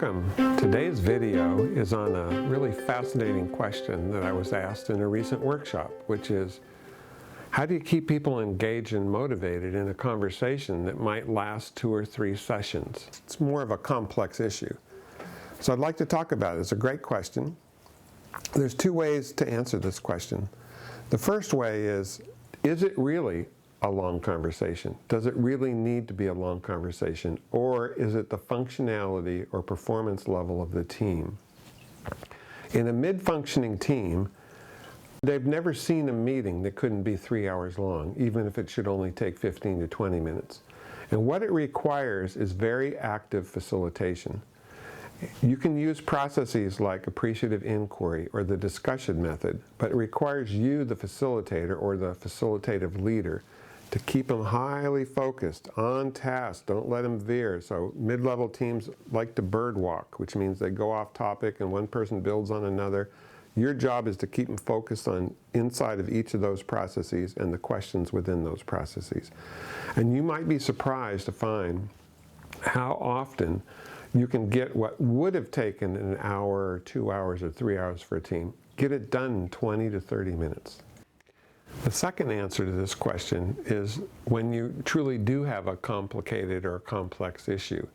Welcome. Today's video is on a really fascinating question that I was asked in a recent workshop, which is, how do you keep people engaged and motivated in a conversation that might last 2 or 3 sessions? It's more of a complex issue. So I'd like to talk about it. It's a great question. There's 2 ways to answer this question. The first way is it really a long conversation? Does it really need to be a long conversation? Or is it the functionality or performance level of the team? In a mid-functioning team, they've never seen a meeting that couldn't be 3 hours long, even if it should only take 15 to 20 minutes. And what it requires is very active facilitation. You can use processes like appreciative inquiry or the discussion method, but it requires you, the facilitator or the facilitative leader, to keep them highly focused, on task, don't let them veer. So mid-level teams like to bird walk, which means they go off topic and one person builds on another. Your job is to keep them focused on inside of each of those processes and the questions within those processes. And you might be surprised to find how often you can get what would have taken an hour or 2 hours or 3 hours for a team, get it done in 20 to 30 minutes. The second answer to this question is when you truly do have a complicated or complex issue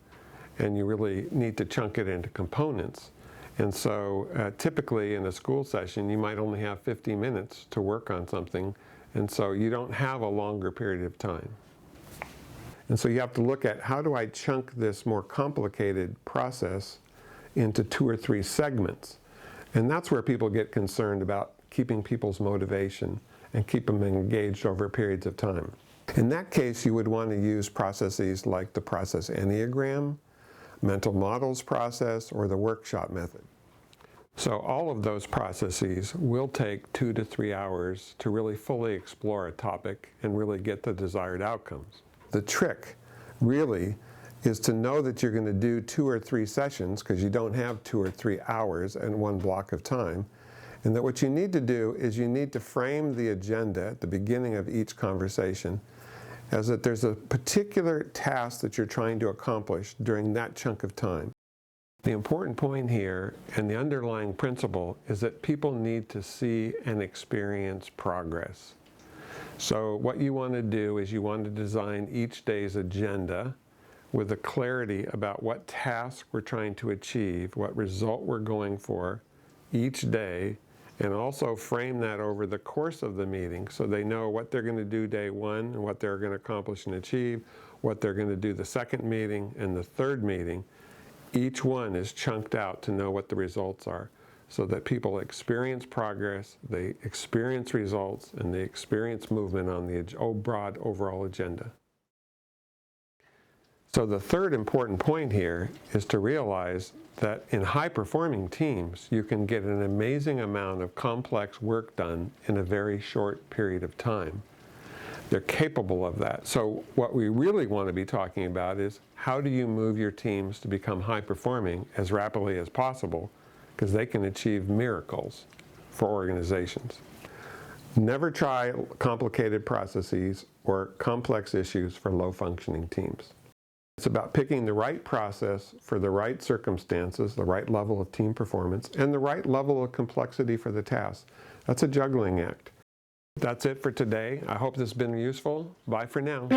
and you really need to chunk it into components. And so typically in a school session you might only have 50 minutes to work on something, and so you don't have a longer period of time. And so you have to look at, how do I chunk this more complicated process into 2 or 3 segments? And that's where people get concerned about keeping people's motivation and keep them engaged over periods of time. In that case, you would want to use processes like the process Enneagram, mental models process, or the workshop method. So all of those processes will take 2 to 3 hours to really fully explore a topic and really get the desired outcomes. The trick really is to know that you're going to do 2 or 3 sessions, because you don't have 2 or 3 hours in one block of time. And that what you need to do is you need to frame the agenda at the beginning of each conversation as that there's a particular task that you're trying to accomplish during that chunk of time. The important point here and the underlying principle is that people need to see and experience progress. So what you want to do is you want to design each day's agenda with a clarity about what task we're trying to achieve, what result we're going for each day, and also frame that over the course of the meeting so they know what they're going to do day 1 and what they're going to accomplish and achieve, what they're going to do the second meeting and the third meeting. Each one is chunked out to know what the results are, so that people experience progress, they experience results, and they experience movement on the broad overall agenda. So the third important point here is to realize that in high-performing teams, you can get an amazing amount of complex work done in a very short period of time. They're capable of that. So what we really want to be talking about is, how do you move your teams to become high-performing as rapidly as possible, because they can achieve miracles for organizations. Never try complicated processes or complex issues for low-functioning teams. It's about picking the right process for the right circumstances, the right level of team performance, and the right level of complexity for the task. That's a juggling act. That's it for today. I hope this has been useful. Bye for now.